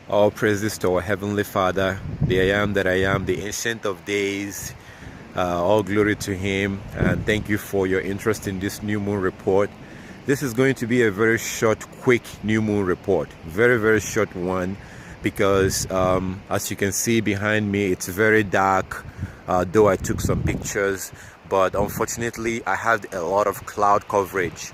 All praises to our Heavenly Father, the I am that I am, the Ancient of Days. All glory to Him, and thank you for your interest in this new moon report. This is going to be a very short, quick new moon report. Very, very short one, because as you can see behind me, it's very dark, though I took some pictures, but unfortunately I had a lot of cloud coverage.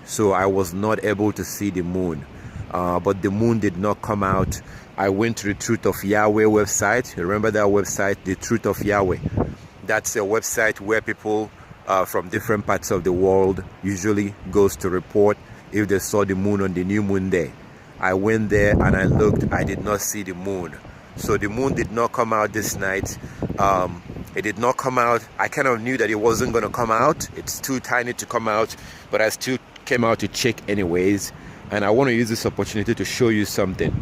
So I was not able to see the moon. But the moon did not come out. I went to the Truth of Yahweh website. Remember that website, the Truth of Yahweh? That's a website where people from different parts of the world usually goes to report if they saw the moon on the new moon day. I went there and I looked. I did not see the moon. So the moon did not come out this night. It did not come out. I kind of knew that it wasn't going to come out. It's too tiny to come out, but I still came out to check anyways. And I want to use this opportunity to show you something.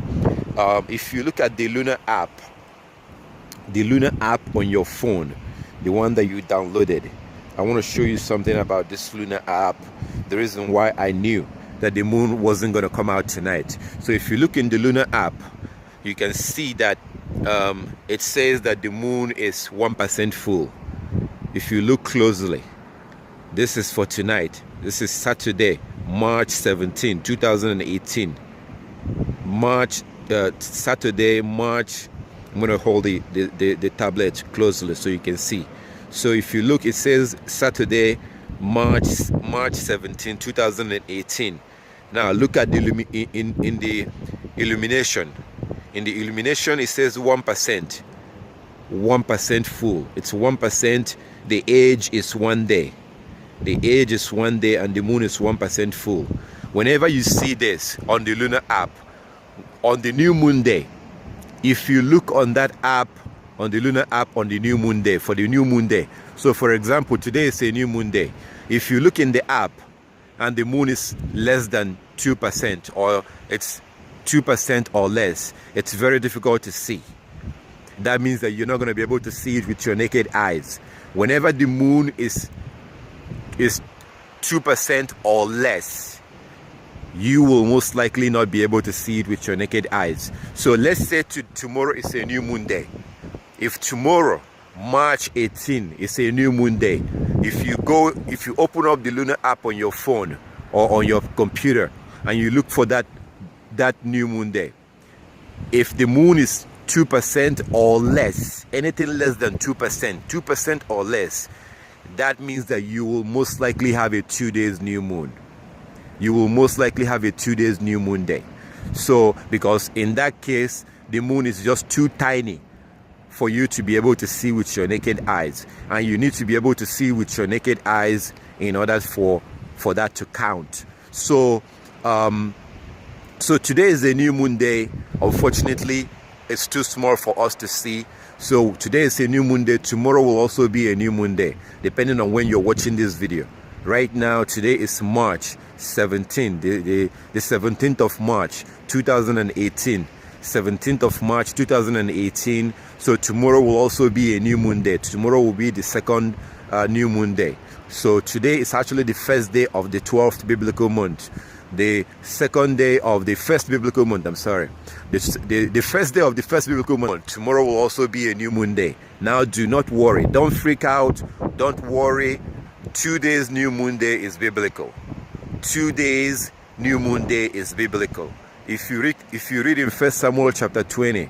If you look at the lunar app on your phone, the one that you downloaded, I want to show you something about this lunar app, the reason why I knew that the moon wasn't going to come out tonight. So if you look in the lunar app, you can see that it says that the moon is 1% full. If you look closely, this is for tonight. This is Saturday, March 17, 2018. Saturday, March. I'm going to hold the tablet closely so you can see. So if you look, it says Saturday, March 17, 2018. Now look at the in the illumination. In the illumination, it says 1%. 1% full. It's 1%. The age is 1 day. The age is 1 day and the moon is 1% full. Whenever you see this on the lunar app, on the new moon day, if you look on that app, on the lunar app on the new moon day, for the new moon day. So for example, today is a new moon day. If you look in the app and the moon is less than 2% or it's 2% or less, it's very difficult to see. That means that you're not going to be able to see it with your naked eyes. Whenever the moon is 2% or less, you will most likely not be able to see it with your naked eyes. So let's say tomorrow is a new moon day. If tomorrow, March 18, is a new moon day, if you open up the lunar app on your phone or on your computer and you look for that new moon day, if the moon is 2% or less, anything less than 2% or less, that means that you will most likely have a 2 days new moon. You will most likely have a 2 days new moon day. So, because in that case, the moon is just too tiny for you to be able to see with your naked eyes. And you need to be able to see with your naked eyes in order for that to count. So today is a new moon day. Unfortunately, it's too small for us to see. So today is a new moon day. Tomorrow will also be a new moon day, depending on when you're watching this video. Right now, today is March 17, the 17th of March, 2018. 17th of March, 2018. So tomorrow will also be a new moon day. Tomorrow will be the second new moon day. So today is actually the first day of the 12th biblical month. The second day of the first biblical month, the first day of the first biblical month. Tomorrow will also be a new moon day. Now do not worry, don't freak out, don't worry. 2 days new moon day is biblical. 2 days new moon day is biblical. If you read in 1 Samuel chapter 20,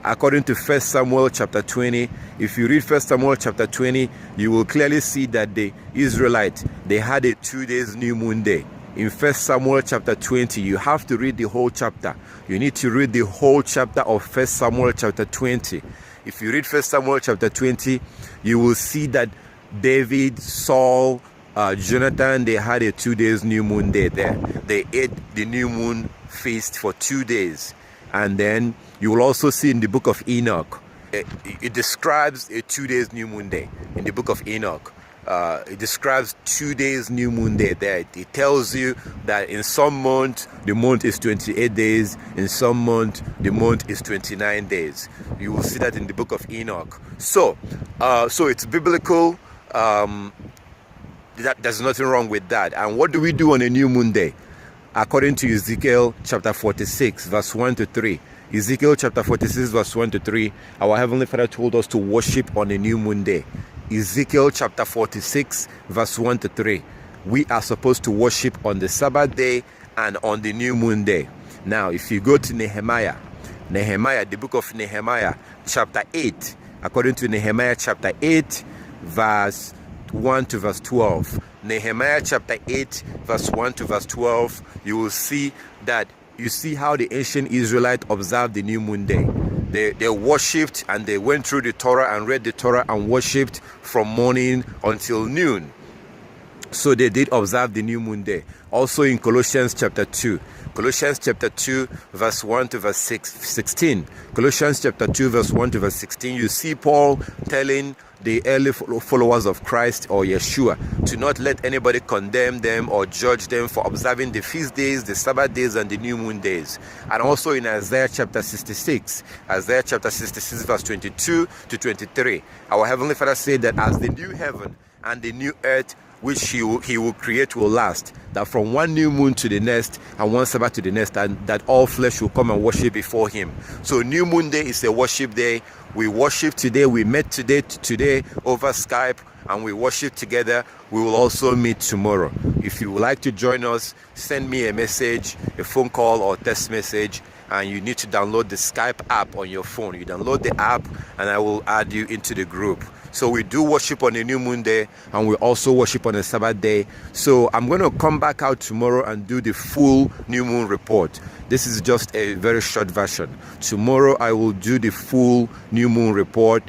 according to 1 Samuel chapter 20, if you read 1 Samuel chapter 20, you will clearly see that the Israelites, they had a 2 days new moon day. In 1 Samuel chapter 20, you have to read the whole chapter. You need to read the whole chapter of 1 Samuel chapter 20. If you read 1 Samuel chapter 20, you will see that David, Saul, Jonathan, they had a 2 days new moon day there. They ate the new moon feast for 2 days. And then you will also see in the book of Enoch, it describes a 2 days new moon day in the book of Enoch. It describes 2 days new moon day there. It tells you that in some month the month is 28 days, in some month the month is 29 days. You will see that in the book of Enoch. So it's biblical. There's nothing wrong with that. And what do we do on a new moon day? according to Ezekiel chapter 46, verse 1 to 3. Ezekiel chapter 46, verse 1 to 3, our Heavenly Father told us to worship on a new moon day. Ezekiel chapter 46, verse 1 to 3. We are supposed to worship on the Sabbath day and on the new moon day. Now, if you go to Nehemiah, the book of Nehemiah, chapter 8, according to Nehemiah chapter 8, verse 1 to verse 12. Nehemiah chapter 8, verse 1 to verse 12, you will see that you see how the ancient Israelites observed the new moon day. They worshipped and they went through the Torah and read the Torah and worshipped from morning until noon. So they did observe the new moon day. Also in Colossians chapter 2. Colossians chapter 2 verse 1 to verse 16. Colossians chapter 2 verse 1 to verse 16. You see Paul telling the early followers of Christ or Yeshua to not let anybody condemn them or judge them for observing the feast days, the Sabbath days, and the new moon days. And also in Isaiah chapter 66 verse 22 to 23, our Heavenly Father said that as the new heaven and the new earth which he will create will last, that from one new moon to the next and one Sabbath to the next, and that all flesh will come and worship before him. So new moon day is a worship day. We worship today. We met today over Skype and we worship together. We will also meet tomorrow. If you would like to join us, send me a message, a phone call or text message, and you need to download the Skype app on your phone. You download the app and I will add you into the group. So we do worship on a new moon day and we also worship on a Sabbath day. So I'm going to come back out tomorrow and do the full new moon report. This is just a very short version. Tomorrow I will do the full new moon report,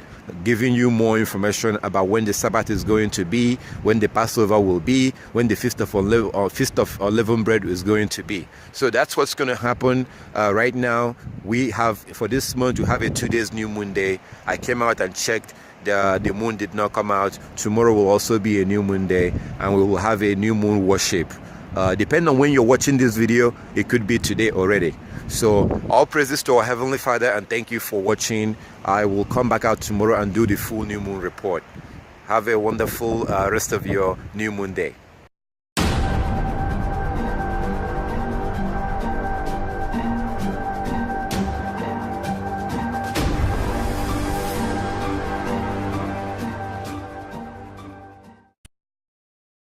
giving you more information about when the Sabbath is going to be, when the Passover will be, when the Feast of Unleavened Bread is going to be. So that's what's going to happen right now. We have, for this month, we have a 2 days new moon day. I came out and checked. The moon did not come out. Tomorrow will also be a new moon day and we will have a new moon worship. Depending on when you're watching this video, it could be today already. So all praises to our Heavenly Father and thank you for watching. I will come back out tomorrow and do the full new moon report. Have a wonderful rest of your new moon day.